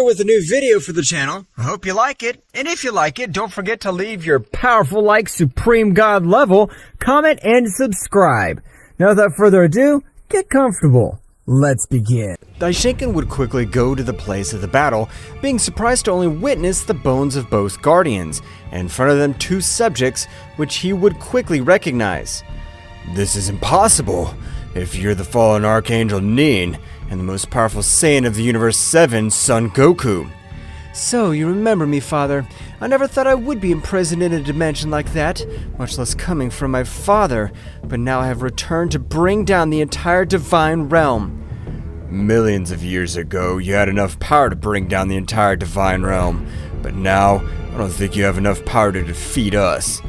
with a new video for the channel. I hope you like it. And if you like it, don't forget to leave your powerful like Supreme God level, comment, and subscribe. Now without further ado, get comfortable. Let's begin. Daishinkan would quickly go to the place of the battle, being surprised to only witness the bones of both guardians, and in front of them two subjects, which he would quickly recognize. This is impossible. If you're the fallen Archangel Nin, and the most powerful Saiyan of the Universe 7, Son Goku. So, you remember me, Father. I never thought I would be imprisoned in a dimension like that, much less coming from my father, but now I have returned to bring down the entire divine realm. Millions of years ago, you had enough power to bring down the entire divine realm, but now, I don't think you have enough power to defeat us.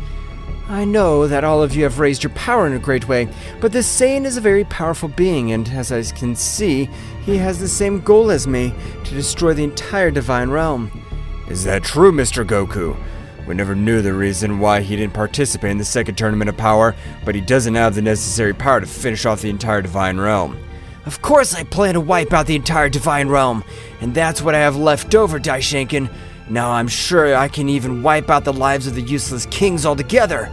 I know that all of you have raised your power in a great way, but this Saiyan is a very powerful being, and as I can see, he has the same goal as me, to destroy the entire divine realm. Is that true, Mr. Goku? We never knew the reason why he didn't participate in the second tournament of power, but he doesn't have the necessary power to finish off the entire divine realm. Of course I plan to wipe out the entire divine realm, and that's what I have left over, Daishinkan. Now I'm sure I can even wipe out the lives of the useless kings altogether.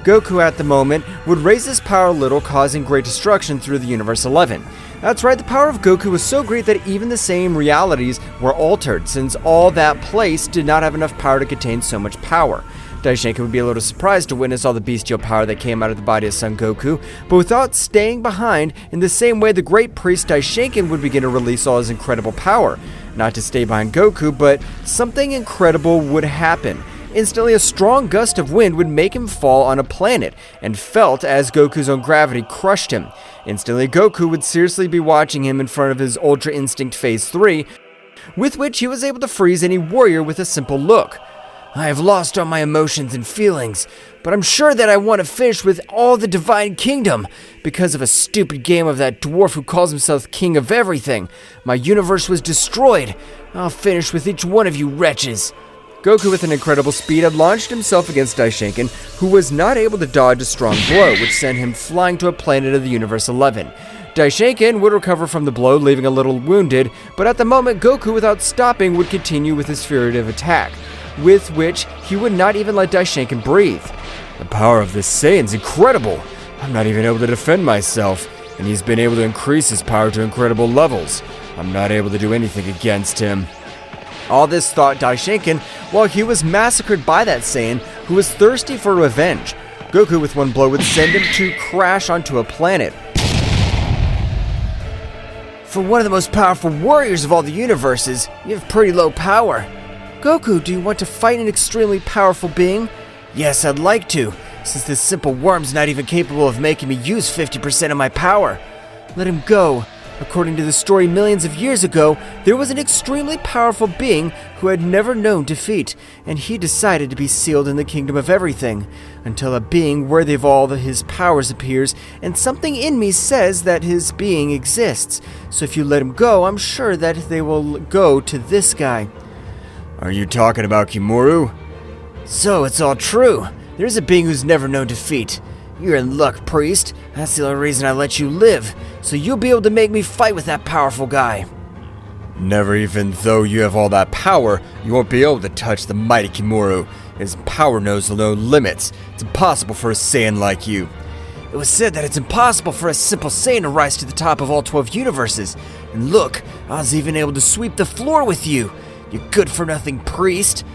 Goku at the moment would raise his power a little, causing great destruction through the Universe 11. That's right, the power of Goku was so great that even the same realities were altered, since all that place did not have enough power to contain so much power. Daishinkan would be a little surprised to witness all the bestial power that came out of the body of Son Goku, but without staying behind, in the same way the great priest Daishinkan would begin to release all his incredible power. Not to stay behind Goku, but something incredible would happen. Instantly, a strong gust of wind would make him fall on a planet, and felt as Goku's own gravity crushed him. Instantly, Goku would seriously be watching him in front of his Ultra Instinct Phase 3, with which he was able to freeze any warrior with a simple look. I have lost all my emotions and feelings, but I'm sure that I want to finish with all the Divine Kingdom. Because of a stupid game of that dwarf who calls himself King of Everything, my universe was destroyed. I'll finish with each one of you wretches. Goku, with an incredible speed, had launched himself against Daishinkan, who was not able to dodge a strong blow, which sent him flying to a planet of the Universe 11. Daishinkan would recover from the blow, leaving a little wounded, but at the moment, Goku, without stopping, would continue with his furious attack, with which he would not even let Daishinkan breathe. The power of this Saiyan's incredible. I'm not even able to defend myself, and he's been able to increase his power to incredible levels. I'm not able to do anything against him. All this thought Daishinkan while he was massacred by that Saiyan who was thirsty for revenge. Goku with one blow would send him to crash onto a planet. For one of the most powerful warriors of all the universes, you have pretty low power. Goku, do you want to fight an extremely powerful being? Yes, I'd like to, since this simple worm's not even capable of making me use 50% of my power. Let him go. According to the story millions of years ago, there was an extremely powerful being who had never known defeat, and he decided to be sealed in the Kingdom of Everything, until a being worthy of all his powers appears, and something in me says that his being exists. So if you let him go, I'm sure that they will go to this guy. Are you talking about Koru? So, it's all true. There's a being who's never known defeat. You're in luck, priest. That's the only reason I let you live, so you'll be able to make me fight with that powerful guy. Never even though you have all that power, you won't be able to touch the mighty Koru. His power knows no limits. It's impossible for a Saiyan like you. It was said that it's impossible for a simple Saiyan to rise to the top of all 12 universes. And look, I was even able to sweep the floor with you. You good-for-nothing priest.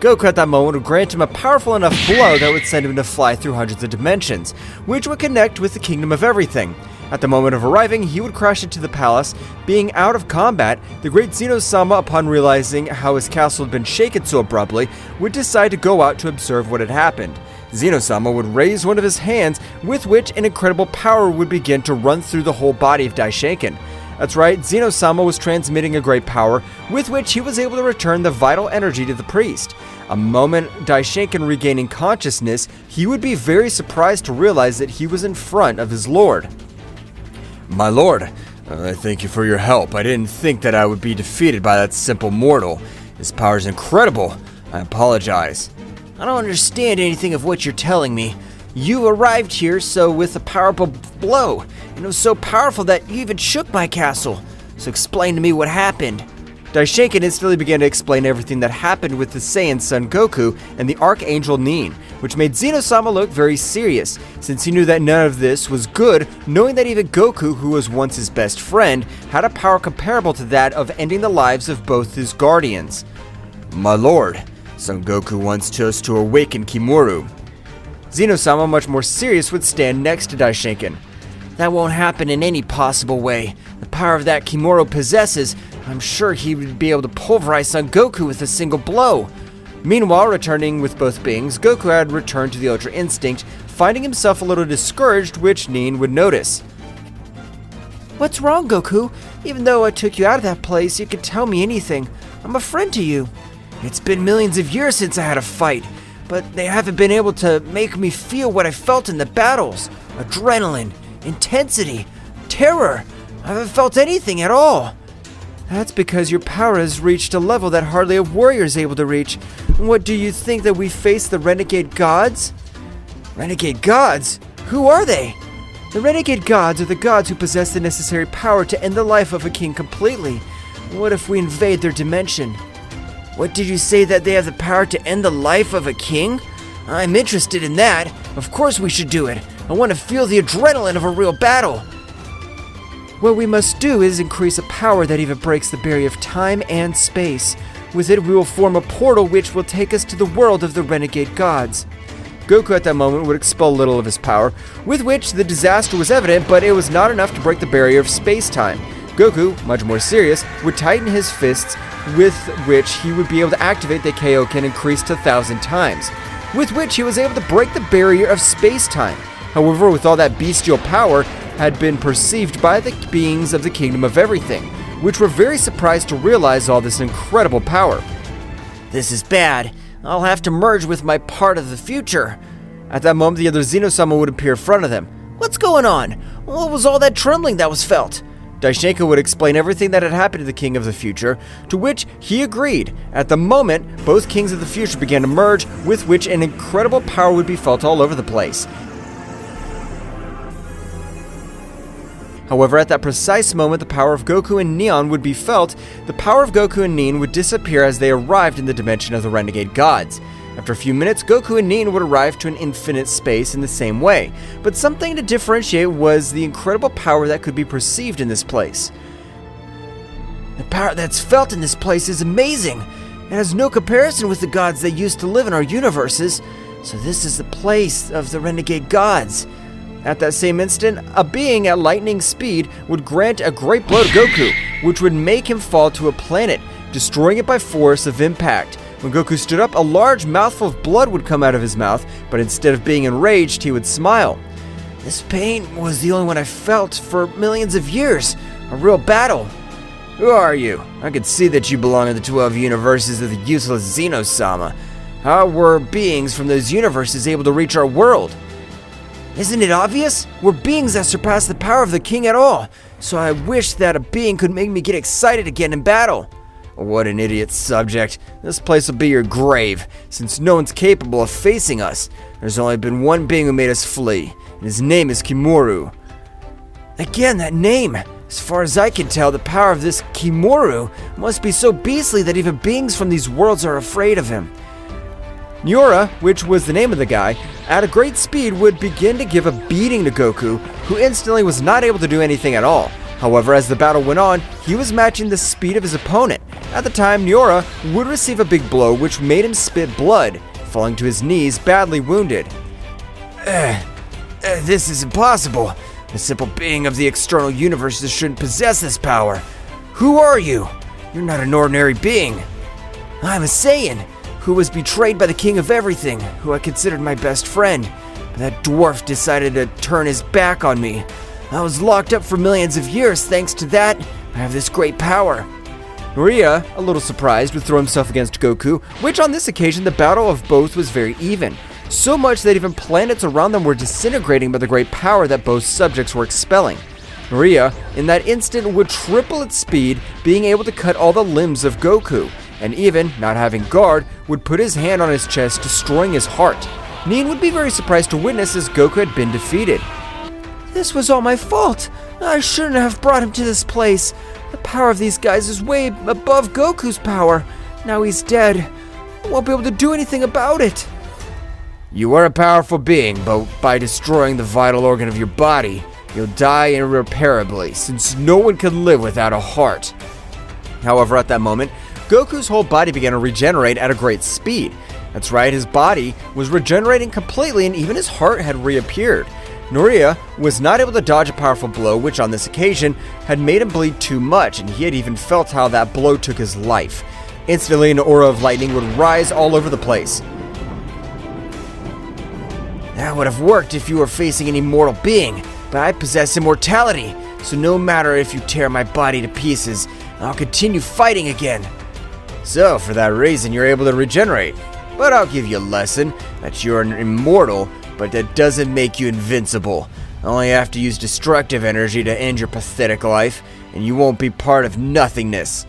Goku at that moment would grant him a powerful enough blow that would send him to fly through hundreds of dimensions, which would connect with the Kingdom of Everything. At the moment of arriving, he would crash into the palace. Being out of combat, the great Zeno-sama, upon realizing how his castle had been shaken so abruptly, would decide to go out to observe what had happened. Zeno-sama would raise one of his hands, with which an incredible power would begin to run through the whole body of Daishinkan. That's right, Zeno-sama was transmitting a great power, with which he was able to return the vital energy to the priest. A moment Daishinkan regaining consciousness, he would be very surprised to realize that he was in front of his lord. My lord, I thank you for your help. I didn't think that I would be defeated by that simple mortal. His power is incredible. I apologize. I don't understand anything of what you're telling me. You arrived here with a powerful blow, and it was so powerful that you even shook my castle. So explain to me what happened. Daishinkan instantly began to explain everything that happened with the Saiyan son Goku and the Archangel Nin, which made Zeno-sama look very serious, since he knew that none of this was good, knowing that even Goku, who was once his best friend, had a power comparable to that of ending the lives of both his guardians. "My lord, Son Goku wants us to awaken Kimuru." Zeno-sama, much more serious, would stand next to Daishinkan. "That won't happen in any possible way. The power of that Kimuru possesses, I'm sure he would be able to pulverize Son Goku with a single blow." Meanwhile, returning with both beings, Goku had returned to the Ultra Instinct, finding himself a little discouraged, which Nin would notice. "What's wrong, Goku? Even though I took you out of that place, you could tell me anything. I'm a friend to you. It's been millions of years since I had a fight, but they haven't been able to make me feel what I felt in the battles. Adrenaline, intensity, terror. I haven't felt anything at all." "That's because your power has reached a level that hardly a warrior is able to reach. What, do you think that we face the Renegade Gods?" "Renegade Gods? Who are they?" "The Renegade Gods are the gods who possess the necessary power to end the life of a king completely. What if we invade their dimension?" "What did you say, that they have the power to end the life of a king? I'm interested in that. Of course we should do it. I want to feel the adrenaline of a real battle." "What we must do is increase a power that even breaks the barrier of time and space. With it, we will form a portal which will take us to the world of the Renegade Gods." Goku at that moment would expel a little of his power, with which the disaster was evident, but it was not enough to break the barrier of space-time. Goku, much more serious, would tighten his fists, with which he would be able to activate the Kaioken increased to 1,000 times, with which he was able to break the barrier of space-time. However, with all that bestial power, had been perceived by the beings of the Kingdom of Everything, which were very surprised to realize all this incredible power. "This is bad. I'll have to merge with my part of the future." At that moment, the other Zeno-sama would appear in front of them. "What's going on? What was all that trembling that was felt?" Daishinkan would explain everything that had happened to the King of the Future, to which he agreed. At the moment, both Kings of the Future began to merge, with which an incredible power would be felt all over the place. However, at that precise moment, the power of Goku and Neon would be felt. The power of Goku and Nin would disappear as they arrived in the dimension of the Renegade Gods. After a few minutes, Goku and Nin would arrive to an infinite space in the same way, but something to differentiate was the incredible power that could be perceived in this place. "The power that's felt in this place is amazing. It has no comparison with the gods that used to live in our universes. So this is the place of the Renegade Gods." At that same instant, a being at lightning speed would grant a great blow to Goku, which would make him fall to a planet, destroying it by force of impact. When Goku stood up, a large mouthful of blood would come out of his mouth, but instead of being enraged, he would smile. "This pain was the only one I felt for millions of years. A real battle." "Who are you? I could see that you belong in the 12 universes of the useless Zeno-sama. How were beings from those universes able to reach our world?" "Isn't it obvious? We're beings that surpass the power of the king at all, so I wish that a being could make me get excited again in battle." "What an idiot subject. This place will be your grave, since no one's capable of facing us. There's only been one being who made us flee, and his name is Kimuru." "Again, that name. As far as I can tell, the power of this Kimuru must be so beastly that even beings from these worlds are afraid of him." Niora, which was the name of the guy, at a great speed would begin to give a beating to Goku, who instantly was not able to do anything at all. However, as the battle went on, he was matching the speed of his opponent. At the time, Niora would receive a big blow which made him spit blood, falling to his knees badly wounded. This is impossible. A simple being of the external universes shouldn't possess this power. Who are you? You're not an ordinary being." "I'm a Saiyan, who was betrayed by the King of Everything, who I considered my best friend. But that dwarf decided to turn his back on me. I was locked up for millions of years. Thanks to that, I have this great power." Maria, a little surprised, would throw himself against Goku, which on this occasion the battle of both was very even. So much that even planets around them were disintegrating by the great power that both subjects were expelling. Maria, in that instant, would triple its speed, being able to cut all the limbs of Goku, and even, not having guard, would put his hand on his chest, destroying his heart. Nin would be very surprised to witness as Goku had been defeated. "This was all my fault. I shouldn't have brought him to this place. The power of these guys is way above Goku's power. Now he's dead. I won't be able to do anything about it. You are a powerful being, but by destroying the vital organ of your body, you'll die irreparably, since no one can live without a heart. However, at that moment, Goku's whole body began to regenerate at a great speed. That's right, his body was regenerating completely and even his heart had reappeared. Noria was not able to dodge a powerful blow, which on this occasion had made him bleed too much, and he had even felt how that blow took his life. Instantly, an aura of lightning would rise all over the place. That would have worked if you were facing an immortal being, but I possess immortality, so no matter if you tear my body to pieces, I'll continue fighting again. So, for that reason, you're able to regenerate. But I'll give you a lesson that you're an immortal, but that doesn't make you invincible. Only have to use destructive energy to end your pathetic life, and you won't be part of nothingness.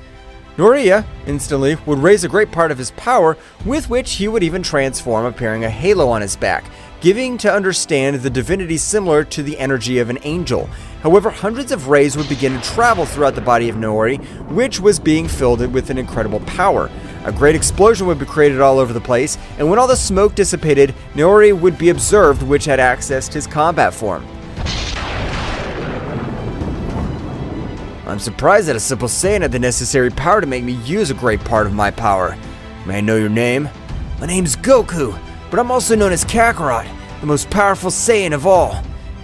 Noria instantly would raise a great part of his power, with which he would even transform, appearing a halo on his back, giving to understand the divinity similar to the energy of an angel. However, hundreds of rays would begin to travel throughout the body of Noori, which was being filled with an incredible power. A great explosion would be created all over the place, and when all the smoke dissipated, Noori would be observed, which had accessed his combat form. I'm surprised that a simple Saiyan had the necessary power to make me use a great part of my power. May I know your name? My name's Goku, but I'm also known as Kakarot, the most powerful Saiyan of all.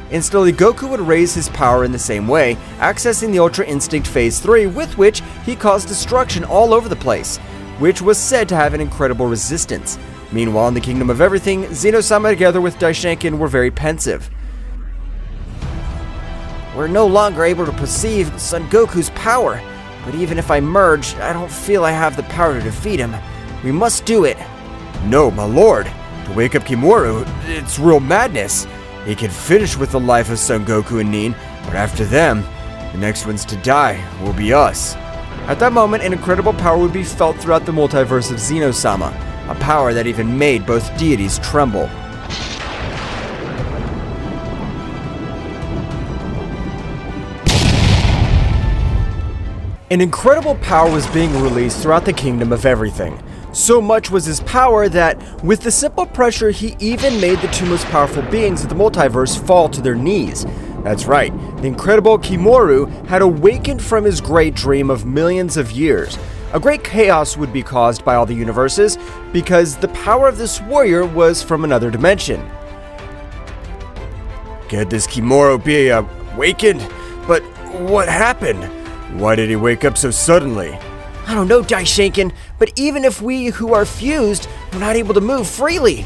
Instantly, Goku would raise his power in the same way, accessing the Ultra Instinct Phase 3, with which he caused destruction all over the place, which was said to have an incredible resistance. Meanwhile, in the Kingdom of Everything, Zeno-sama together with Daishinkan were very pensive. We're no longer able to perceive Son Goku's power, but even if I merge, I don't feel I have the power to defeat him. We must do it. No, my lord. To wake up Kimura, it's real madness. He can finish with the life of Son Goku and Nin, but after them, the next ones to die will be us. At that moment, an incredible power would be felt throughout the multiverse of Zeno-sama, a power that even made both deities tremble. An incredible power was being released throughout the Kingdom of Everything. So much was his power that, with the simple pressure, he even made the two most powerful beings of the multiverse fall to their knees. That's right, the incredible Kimura had awakened from his great dream of millions of years. A great chaos would be caused by all the universes, because the power of this warrior was from another dimension. Could this Kimura be awakened? But what happened? Why did he wake up so suddenly? I don't know, Daishinkan, but even if we who are fused, we're not able to move freely.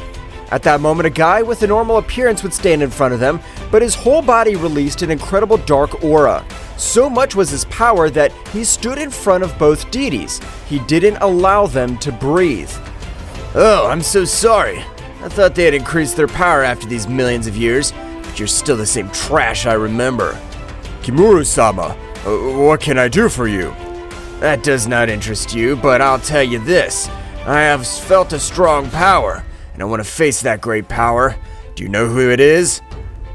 At that moment, a guy with a normal appearance would stand in front of them, but his whole body released an incredible dark aura. So much was his power that he stood in front of both deities. He didn't allow them to breathe. Oh, I'm so sorry. I thought they had increased their power after these millions of years, but you're still the same trash I remember. Kimura-sama, what can I do for you? That does not interest you, but I'll tell you this. I have felt a strong power, and I want to face that great power. Do you know who it is?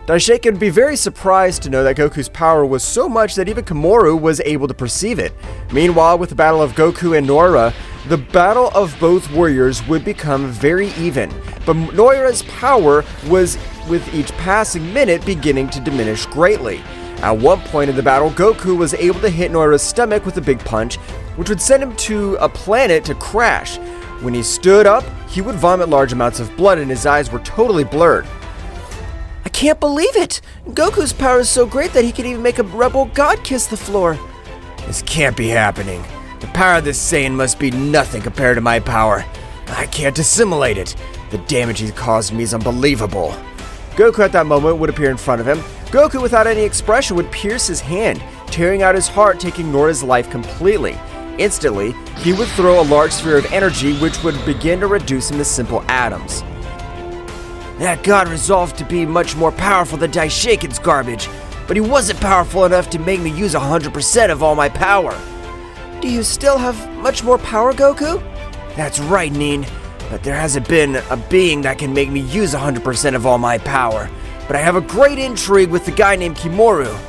Daishinkan would be very surprised to know that Goku's power was so much that even Koru was able to perceive it. Meanwhile, with the battle of Goku and Noira, the battle of both warriors would become very even. But Noira's power was, with each passing minute, beginning to diminish greatly. At one point in the battle, Goku was able to hit Noira's stomach with a big punch, which would send him to a planet to crash. When he stood up, he would vomit large amounts of blood and his eyes were totally blurred. I can't believe it! Goku's power is so great that he can even make a rebel god kiss the floor. This can't be happening. The power of this Saiyan must be nothing compared to my power. I can't assimilate it. The damage he caused me is unbelievable. Goku at that moment would appear in front of him. Goku, without any expression, would pierce his hand, tearing out his heart, taking Noira's life completely. Instantly, he would throw a large sphere of energy which would begin to reduce him to simple atoms. That god resolved to be much more powerful than Daishinkan's garbage, but he wasn't powerful enough to make me use 100% of all my power. Do you still have much more power, Goku? That's right, Nin, but there hasn't been a being that can make me use 100% of all my power. But I have a great intrigue with the guy named Kimura.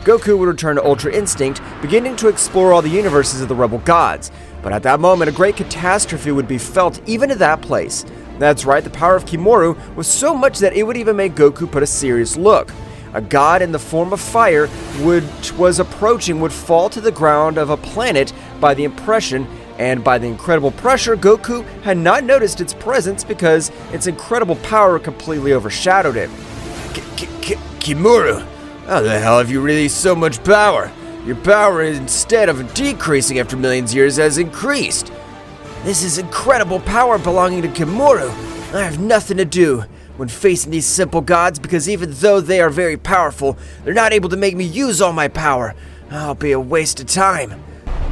Goku would return to Ultra Instinct, beginning to explore all the universes of the rebel gods. But at that moment, a great catastrophe would be felt even in that place. That's right, the power of Kemoru was so much that it would even make Goku put a serious look. A god in the form of fire, which was approaching, would fall to the ground of a planet by the impression, and by the incredible pressure, Goku had not noticed its presence because its incredible power completely overshadowed it. Kemoru, how the hell have you released so much power? Your power, instead of decreasing after millions of years, has increased. This is incredible power belonging to Kemoru. I have nothing to do when facing these simple gods because even though they are very powerful, they're not able to make me use all my power. I'll be a waste of time.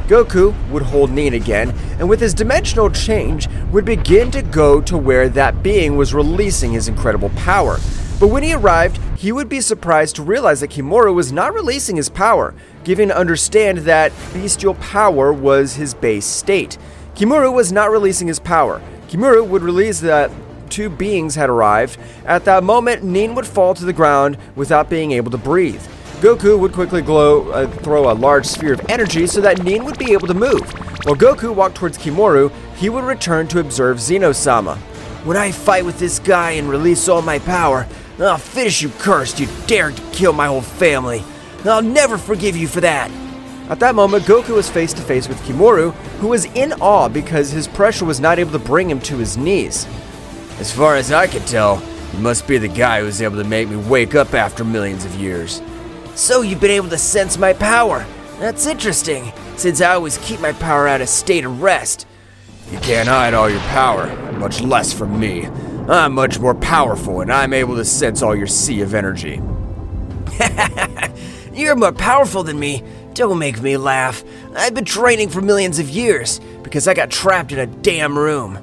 Goku would hold Nin again, and with his dimensional change, would begin to go to where that being was releasing his incredible power. But when he arrived, he would be surprised to realize that Kemoru was not releasing his power, giving to understand that bestial power was his base state. Kemoru was not releasing his power. Kemoru would release that two beings had arrived. At that moment, Nin would fall to the ground without being able to breathe. Goku would quickly throw a large sphere of energy so that Nin would be able to move. While Goku walked towards Kemoru, he would return to observe Zeno-sama. When I fight with this guy and release all my power, I'll finish you cursed. You dared to kill my whole family. I'll never forgive you for that. At that moment, Goku was face to face with Kemoru, who was in awe because his pressure was not able to bring him to his knees. As far as I can tell, you must be the guy who was able to make me wake up after millions of years. So you've been able to sense my power. That's interesting, since I always keep my power at a state of rest. You can't hide all your power, much less from me. I'm much more powerful and I'm able to sense all your sea of energy. You're more powerful than me. Don't make me laugh. I've been training for millions of years because I got trapped in a damn room.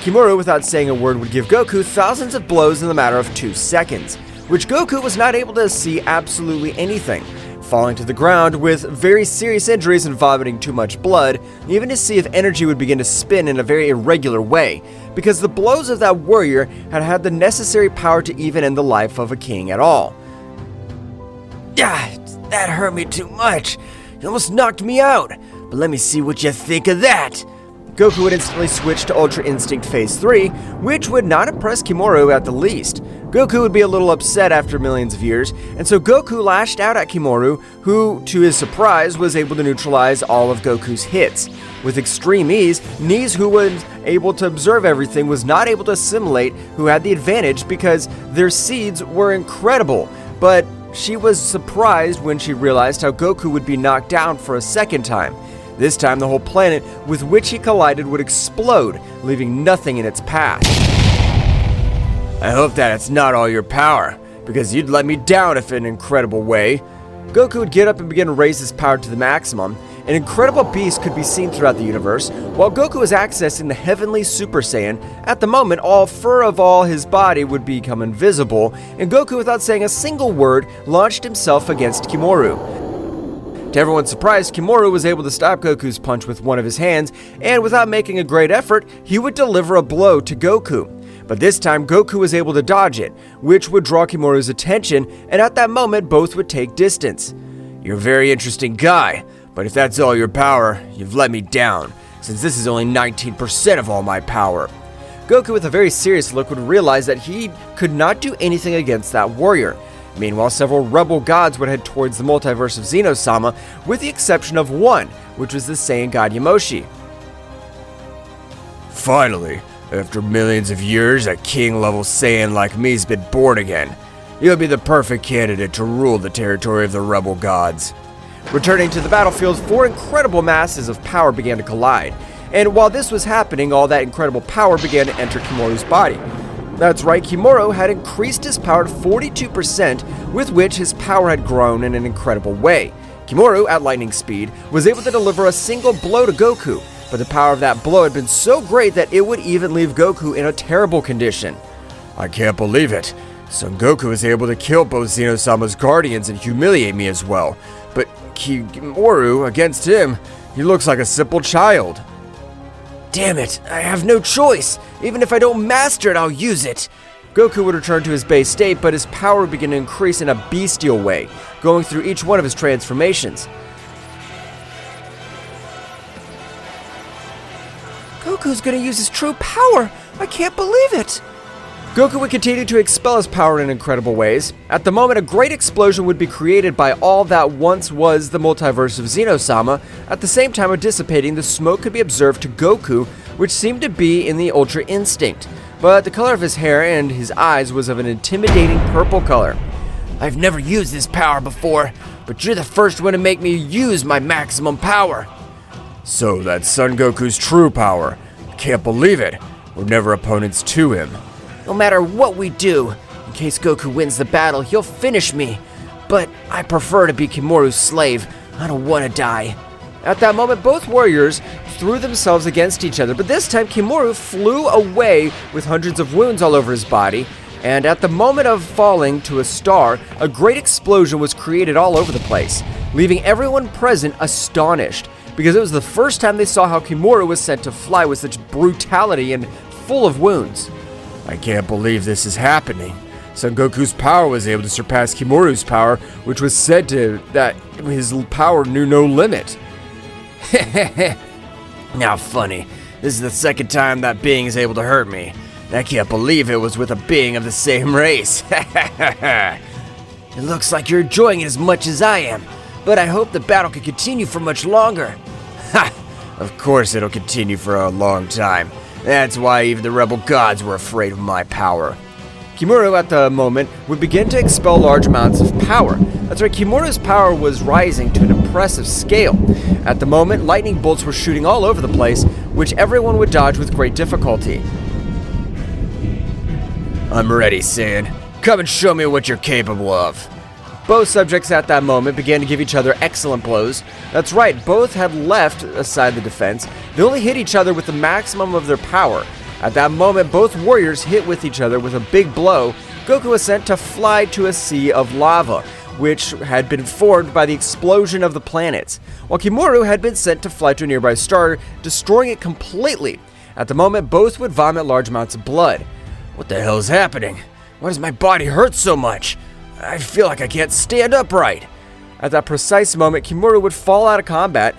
Kemoru, without saying a word, would give Goku thousands of blows in the matter of 2 seconds, which Goku was not able to see absolutely anything, falling to the ground with very serious injuries and vomiting too much blood. Even his sea of energy would begin to spin in a very irregular way, because the blows of that warrior had had the necessary power to even end the life of a king at all. That hurt me too much. You almost knocked me out. But let me see what you think of that. Goku would instantly switch to Ultra Instinct Phase 3, which would not impress Kemoru at the least. Goku would be a little upset after millions of years, and so Goku lashed out at Kemoru, who, to his surprise, was able to neutralize all of Goku's hits. With extreme ease, Knees, who was able to observe everything, was not able to assimilate, who had the advantage because their seeds were incredible, but she was surprised when she realized how Goku would be knocked down for a second time. This time, the whole planet with which he collided would explode, leaving nothing in its path. I hope that it's not all your power, because you'd let me down if in an incredible way. Goku would get up and begin to raise his power to the maximum. An incredible beast could be seen throughout the universe, while Goku was accessing the heavenly Super Saiyan. At the moment, all fur of all his body would become invisible, and Goku, without saying a single word, launched himself against Kemoru. To everyone's surprise, Kemoru was able to stop Goku's punch with one of his hands, and without making a great effort, he would deliver a blow to Goku. But this time, Goku was able to dodge it, which would draw Kemoru's attention, and at that moment, both would take distance. You're a very interesting guy. But if that's all your power, you've let me down, since this is only 19% of all my power. Goku, with a very serious look, would realize that he could not do anything against that warrior. Meanwhile, several rebel gods would head towards the multiverse of Zeno-sama, with the exception of one, which was the Saiyan god Yamoshi. Finally, after millions of years, a king-level Saiyan like me's been born again. You'll be the perfect candidate to rule the territory of the rebel gods. Returning to the battlefield, 4 incredible masses of power began to collide, and while this was happening, all that incredible power began to enter Kemoru's body. That's right, Kemoru had increased his power to 42%, with which his power had grown in an incredible way. Kemoru, at lightning speed, was able to deliver a single blow to Goku, but the power of that blow had been so great that it would even leave Goku in a terrible condition. I can't believe it. Son Goku was able to kill both Zeno-sama's guardians and humiliate me as well. But Kemoru, against him, he looks like a simple child. Damn it, I have no choice. Even if I don't master it, I'll use it. Goku would return to his base state, but his power would begin to increase in a bestial way, going through each one of his transformations. Goku's gonna use his true power! I can't believe it! Goku would continue to expel his power in incredible ways. At the moment, a great explosion would be created by all that once was the multiverse of Zeno-sama. At the same time of dissipating, the smoke could be observed to Goku, which seemed to be in the Ultra Instinct. But the color of his hair and his eyes was of an intimidating purple color. I've never used this power before, but you're the first one to make me use my maximum power. So that's Son Goku's true power. Can't believe it. We're never opponents to him. No matter what we do, in case Goku wins the battle, he'll finish me. But I prefer to be Kimoru's slave. I don't want to die. At that moment, both warriors threw themselves against each other, but this time Kimoru flew away with hundreds of wounds all over his body, and at the moment of falling to a star, a great explosion was created all over the place, leaving everyone present astonished, because it was the first time they saw how Kimoru was sent to fly with such brutality and full of wounds. I can't believe this is happening. Son Goku's power was able to surpass Kimoru's power, which was said to that his power knew no limit. Now funny, this is the second time that being is able to hurt me. I can't believe it was with a being of the same race. It looks like you're enjoying it as much as I am, but I hope the battle can continue for much longer. Ha! Of course it'll continue for a long time. That's why even the rebel gods were afraid of my power. Kimoru at the moment would begin to expel large amounts of power. That's right, Kimoru's power was rising to an impressive scale. At the moment, lightning bolts were shooting all over the place, which everyone would dodge with great difficulty. I'm ready, Saiyan. Come and show me what you're capable of. Both subjects at that moment began to give each other excellent blows. That's right, both had left aside the defense. They only hit each other with the maximum of their power. At that moment, both warriors hit with each other with a big blow. Goku was sent to fly to a sea of lava, which had been formed by the explosion of the planets, while Kimoru had been sent to fly to a nearby star, destroying it completely. At the moment, both would vomit large amounts of blood. What the hell is happening? Why does my body hurt so much? I feel like I can't stand upright. At that precise moment, Kimoru would fall out of combat.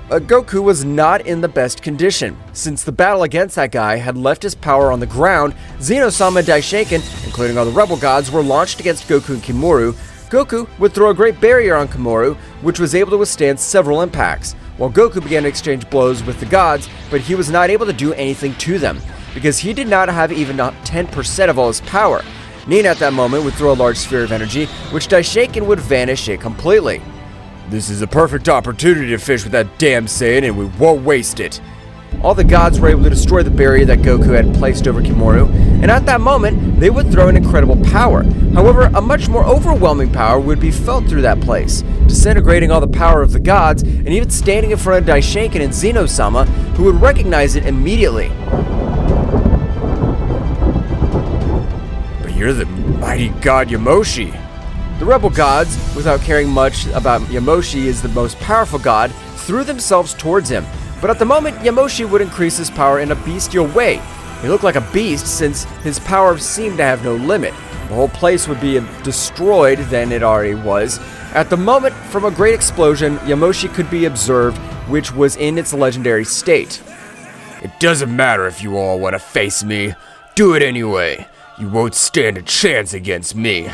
Goku was not in the best condition. Since the battle against that guy had left his power on the ground, Zeno-sama and Daishinkan, including all the rebel gods, were launched against Goku and Kimoru. Goku would throw a great barrier on Kimoru, which was able to withstand several impacts, while Goku began to exchange blows with the gods, but he was not able to do anything to them, because he did not have even 10% of all his power. Nin at that moment would throw a large sphere of energy, which Daishinkan would vanish it completely. This is a perfect opportunity to fish with that damn Saiyan, and we won't waste it. All the gods were able to destroy the barrier that Goku had placed over Kimoru, and at that moment, they would throw an incredible power. However, a much more overwhelming power would be felt through that place, disintegrating all the power of the gods, and even standing in front of Daishinkan and Zeno-sama, who would recognize it immediately. But you're the mighty god Yamoshi. The rebel gods, without caring much about Yamoshi as the most powerful god, threw themselves towards him. But at the moment, Yamoshi would increase his power in a bestial way. He looked like a beast since his power seemed to have no limit. The whole place would be destroyed than it already was. At the moment, from a great explosion, Yamoshi could be observed, which was in its legendary state. It doesn't matter if you all want to face me. Do it anyway. You won't stand a chance against me.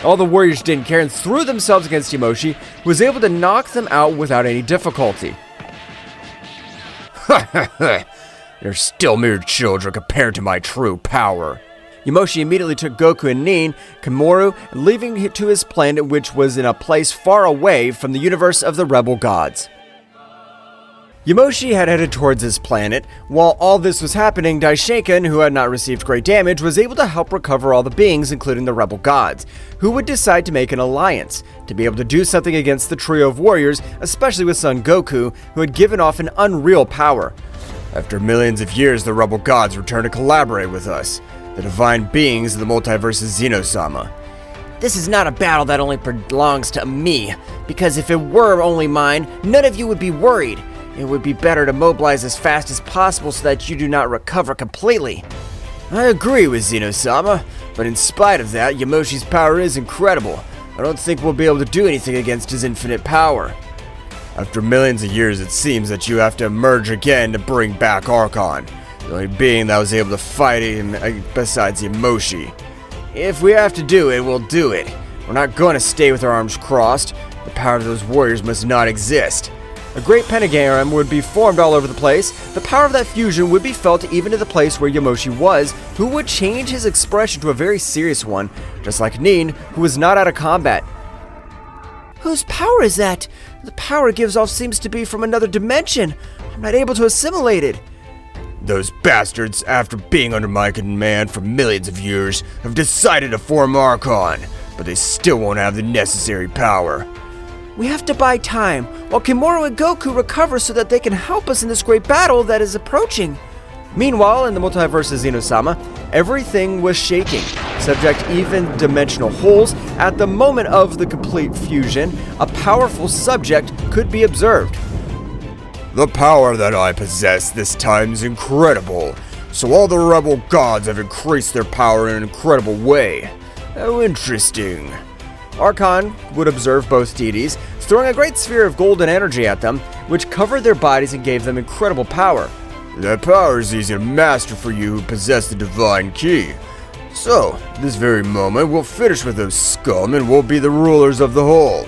All the warriors didn't care and threw themselves against Yamoshi, who was able to knock them out without any difficulty. They're still mere children compared to my true power. Yamoshi immediately took Goku and Nin, Kimoru, and leaving him to his planet, which was in a place far away from the universe of the rebel gods. Yamoshi had headed towards his planet. While all this was happening, Daishinkan, who had not received great damage, was able to help recover all the beings, including the rebel gods, who would decide to make an alliance, to be able to do something against the trio of warriors, especially with Son Goku, who had given off an unreal power. After millions of years, the rebel gods returned to collaborate with us, the divine beings of the multiverse's Zeno-sama. This is not a battle that only belongs to me, because if it were only mine, none of you would be worried. It would be better to mobilize as fast as possible so that you do not recover completely. I agree with Zeno-sama. But in spite of that, Yamoshi's power is incredible. I don't think we'll be able to do anything against his infinite power. After millions of years, it seems that you have to emerge again to bring back Archon, the only being that was able to fight him besides Yamoshi. If we have to do it, we'll do it. We're not going to stay with our arms crossed. The power of those warriors must not exist. A great pentagram would be formed all over the place. The power of that fusion would be felt even to the place where Yamoshi was, who would change his expression to a very serious one, just like Nin, who was not out of combat. Whose power is that? The power it gives off seems to be from another dimension. I'm not able to assimilate it. Those bastards, after being under my command for millions of years, have decided to form Archon, but they still won't have the necessary power. We have to buy time, while Koru and Goku recover so that they can help us in this great battle that is approaching. Meanwhile, in the multiverse of Zeno-sama, everything was shaking. Subject even dimensional holes. At the moment of the complete fusion, a powerful subject could be observed. The power that I possess this time is incredible. So all the rebel gods have increased their power in an incredible way. How interesting. Archon would observe both deities, throwing a great sphere of golden energy at them, which covered their bodies and gave them incredible power. That power is easy to master for you who possess the divine key. So, this very moment, we'll finish with those scum and we'll be the rulers of the whole.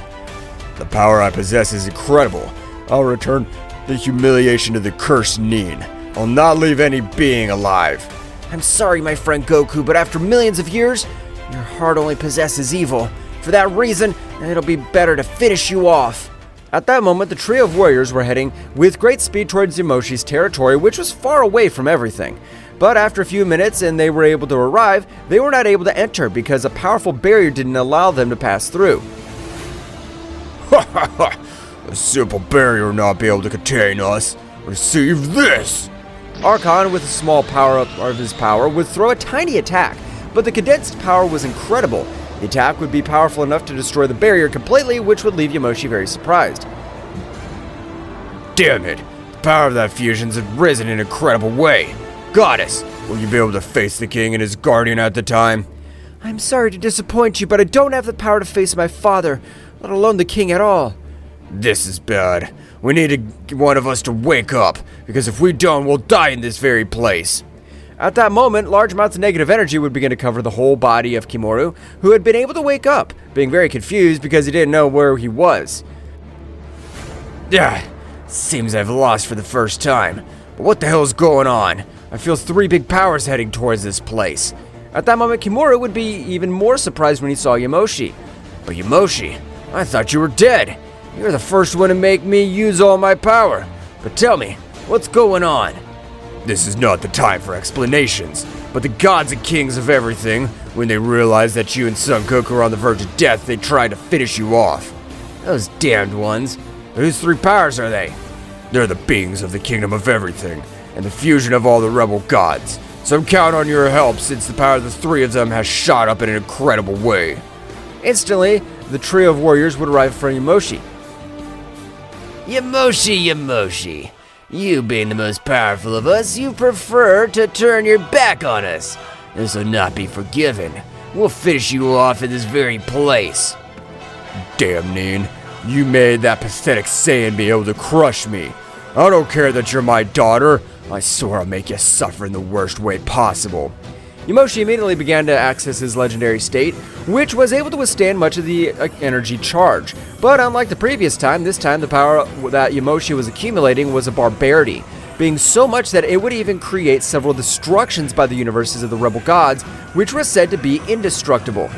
The power I possess is incredible. I'll return the humiliation to the cursed Nin. I'll not leave any being alive. I'm sorry, my friend Goku, but after millions of years, your heart only possesses evil. For that reason, it'll be better to finish you off. At that moment, the trio of warriors were heading with great speed towards Yamoshi's territory, which was far away from everything. But after a few minutes and they were able to arrive, they were not able to enter because a powerful barrier didn't allow them to pass through. Ha ha ha! A simple barrier will not be able to contain us. Receive this! Archon, with a small power-up of his power, would throw a tiny attack, but the condensed power was incredible. The attack would be powerful enough to destroy the barrier completely, which would leave Yamoshi very surprised. Damn it! The power of that fusion has risen in an incredible way. Goddess, will you be able to face the king and his guardian at the time? I'm sorry to disappoint you, but I don't have the power to face my father, let alone the king at all. This is bad. We need one of us to wake up, because if we don't, we'll die in this very place. At that moment, large amounts of negative energy would begin to cover the whole body of Koru, who had been able to wake up, being very confused because he didn't know where he was. Seems I've lost for the first time. But what the hell is going on? I feel three big powers heading towards this place. At that moment, Koru would be even more surprised when he saw Yamoshi. But Yamoshi, I thought you were dead. You're the first one to make me use all my power. But tell me, what's going on? This is not the time for explanations, but the gods and kings of everything, when they realized that you and Son Goku are on the verge of death, they tried to finish you off. Those damned ones. Whose three powers are they? They're the beings of the kingdom of everything, and the fusion of all the rebel gods. So count on your help since the power of the three of them has shot up in an incredible way. Instantly, the trio of warriors would arrive for Yamoshi. Yamoshi. You being the most powerful of us, you prefer to turn your back on us. This will not be forgiven. We'll finish you off in this very place. Damn, Nin. You made that pathetic Saiyan be able to crush me. I don't care that you're my daughter. I swear I'll make you suffer in the worst way possible. Yamoshi immediately began to access his legendary state, which was able to withstand much of the energy charge. But unlike the previous time, this time the power that Yamoshi was accumulating was a barbarity, being so much that it would even create several destructions by the universes of the rebel gods, which were said to be indestructible.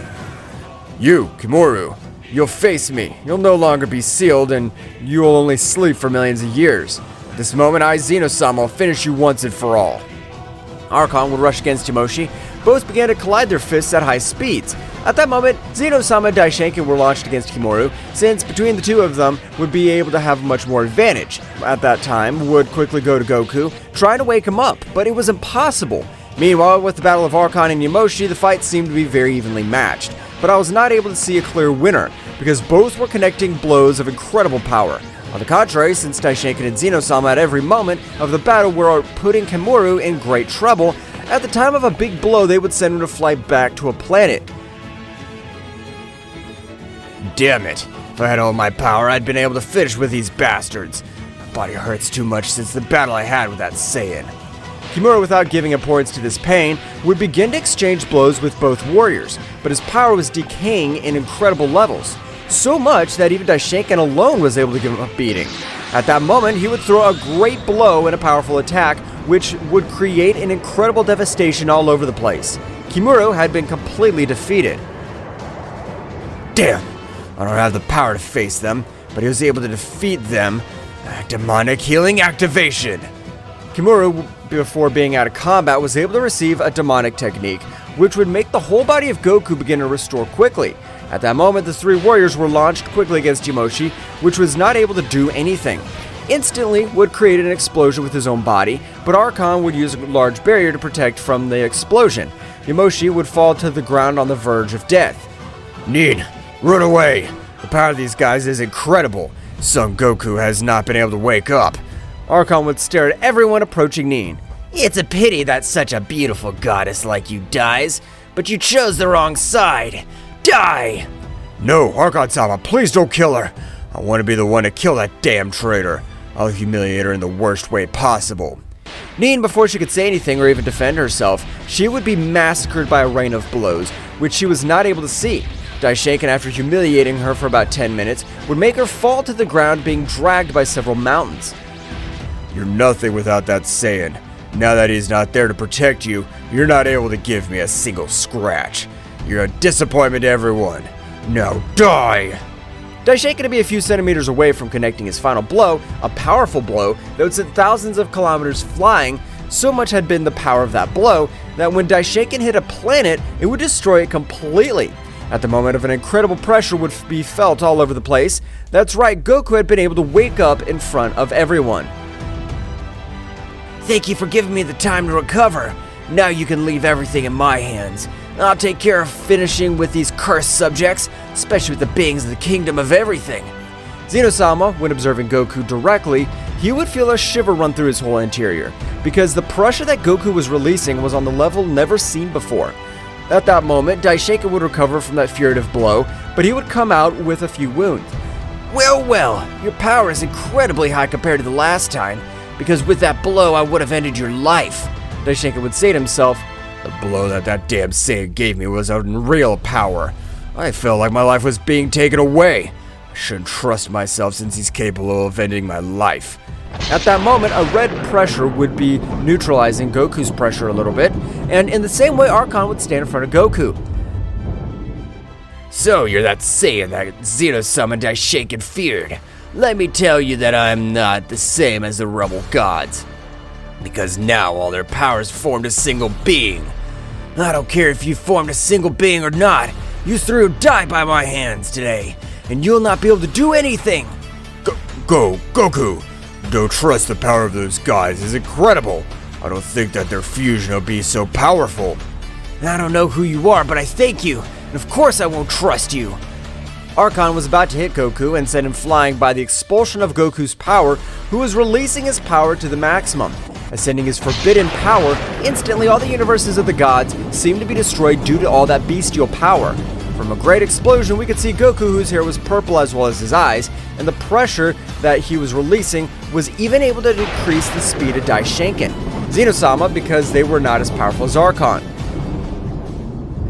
You, Koru, you'll face me. You'll no longer be sealed, and you'll only sleep for millions of years. At this moment, I, Zeno-sama, will finish you once and for all. Archon would rush against Yamoshi. Both began to collide their fists at high speeds. At that moment, Zeno-sama and Daishinken were launched against Koru, since between the two of them would be able to have much more advantage. At that time, would quickly go to Goku, trying to wake him up, but it was impossible. Meanwhile, with the battle of Archon and Yamoshi, the fight seemed to be very evenly matched, but I was not able to see a clear winner, because both were connecting blows of incredible power. On the contrary, since Daishinken and Zeno-sama at every moment of the battle were putting Koru in great trouble, At the time of a big blow, they would send him to fly back to a planet. Damn it. If I had all my power, I'd been able to finish with these bastards. My body hurts too much since the battle I had with that Saiyan. Kimura, without giving importance to this pain, would begin to exchange blows with both warriors, but his power was decaying in incredible levels. So much that even Daishinkan alone was able to give him a beating. At that moment, he would throw a great blow and a powerful attack, which would create an incredible devastation all over the place. Kimura had been completely defeated. Damn, I don't have the power to face them, but he was able to defeat them. Demonic healing activation. Kimura, before being out of combat, was able to receive a demonic technique, which would make the whole body of Goku begin to restore quickly. At that moment, the three warriors were launched quickly against Yamoshi, which was not able to do anything. Instantly would create an explosion with his own body, but Archon would use a large barrier to protect from the explosion. Yamoshi would fall to the ground on the verge of death. Nin, run away. The power of these guys is incredible. Son Goku has not been able to wake up. Archon would stare at everyone approaching Nin. It's a pity that such a beautiful goddess like you dies, but you chose the wrong side. Die! No, Archon-sama, please don't kill her. I want to be the one to kill that damn traitor. I'll humiliate her in the worst way possible. Nin, before she could say anything or even defend herself, she would be massacred by a rain of blows, which she was not able to see. Daishinkan, after humiliating her for about 10 minutes, would make her fall to the ground, being dragged by several mountains. You're nothing without that Saiyan. Now that he's not there to protect you, you're not able to give me a single scratch. You're a disappointment to everyone. Now die! Daishinkan to be a few centimeters away from connecting his final blow, a powerful blow that would send thousands of kilometers flying. So much had been the power of that blow that when Daishinkan hit a planet, it would destroy it completely. At the moment of an incredible pressure would be felt all over the place. That's right, Goku had been able to wake up in front of everyone. Thank you for giving me the time to recover. Now you can leave everything in my hands. I'll take care of finishing with these cursed subjects, especially with the beings of the kingdom of everything. Zeno-sama, when observing Goku directly, he would feel a shiver run through his whole interior, because the pressure that Goku was releasing was on the level never seen before. At that moment, Daishinkan would recover from that furitive blow, but he would come out with a few wounds. Well, your power is incredibly high compared to the last time, because with that blow I would have ended your life. Daishinkan would say to himself, the blow that damn Saiyan gave me was unreal power. I felt like my life was being taken away. I shouldn't trust myself since he's capable of ending my life. At that moment, a red pressure would be neutralizing Goku's pressure a little bit, and in the same way, Archon would stand in front of Goku. So you're that Saiyan that Zeno-sama Daishinkan feared. Let me tell you that I'm not the same as the rebel gods. Because now all their powers formed a single being. I don't care if you formed a single being or not. You three will die by my hands today, and you'll not be able to do anything. Goku. Don't trust the power of those guys. It's incredible. I don't think that their fusion will be so powerful. I don't know who you are, but I thank you. And of course I won't trust you. Archon was about to hit Goku and send him flying by the expulsion of Goku's power, who was releasing his power to the maximum. Ascending his forbidden power, instantly all the universes of the gods seemed to be destroyed due to all that bestial power. From a great explosion, we could see Goku, whose hair was purple as well as his eyes, and the pressure that he was releasing was even able to decrease the speed of Daishinkan. Zeno-sama, because they were not as powerful as Archon.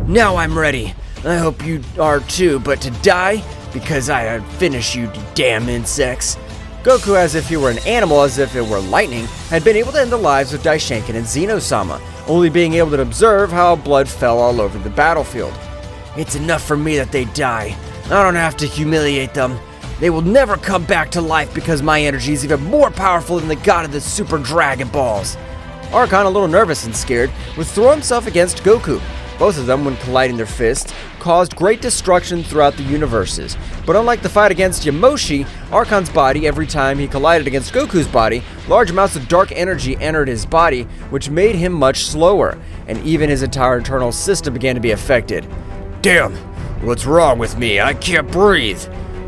Now I'm ready. I hope you are too, but to die? Because I finish you damn insects. Goku, as if he were an animal, as if it were lightning, had been able to end the lives of Daishinkan and Zeno-sama, only being able to observe how blood fell all over the battlefield. It's enough for me that they die. I don't have to humiliate them. They will never come back to life because my energy is even more powerful than the god of the Super Dragon Balls. Archon, a little nervous and scared, would throw himself against Goku. Both of them, when colliding their fists, caused great destruction throughout the universes. But unlike the fight against Yamoshi, Archon's body, every time he collided against Goku's body, large amounts of dark energy entered his body, which made him much slower, and even his entire internal system began to be affected. Damn, what's wrong with me? I can't breathe.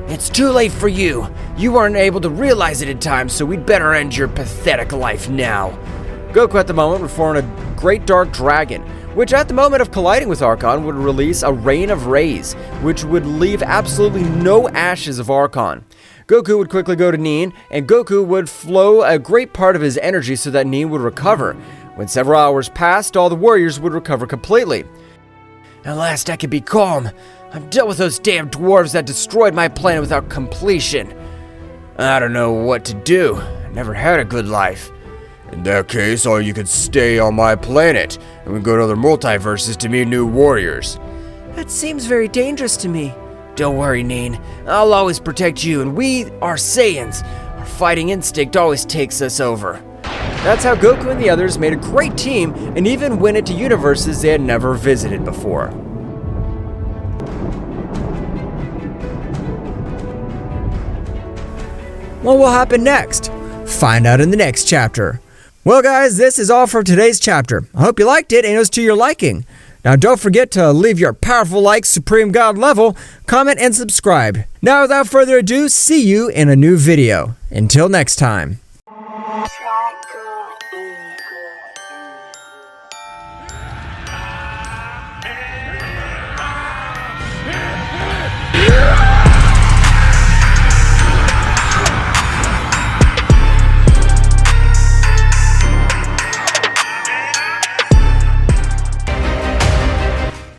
It's too late for you. You weren't able to realize it in time, so we'd better end your pathetic life now. Goku at the moment would form a great dark dragon, which at the moment of colliding with Archon would release a rain of rays, which would leave absolutely no ashes of Archon. Goku would quickly go to Nin, and Goku would flow a great part of his energy so that Nin would recover. When several hours passed, all the warriors would recover completely. At last I can be calm. I'm done with those damn dwarves that destroyed my planet without completion. I don't know what to do. I never had a good life. In that case, all you could stay on my planet, and we go to other multiverses to meet new warriors. That seems very dangerous to me. Don't worry, Nin. I'll always protect you, and we are Saiyans. Our fighting instinct always takes us over. That's how Goku and the others made a great team and even went into universes they had never visited before. What will happen next? Find out in the next chapter. Well guys, this is all for today's chapter. I hope you liked it and it was to your liking. Now don't forget to leave your powerful like Supreme God level, comment and subscribe. Now without further ado, see you in a new video. Until next time.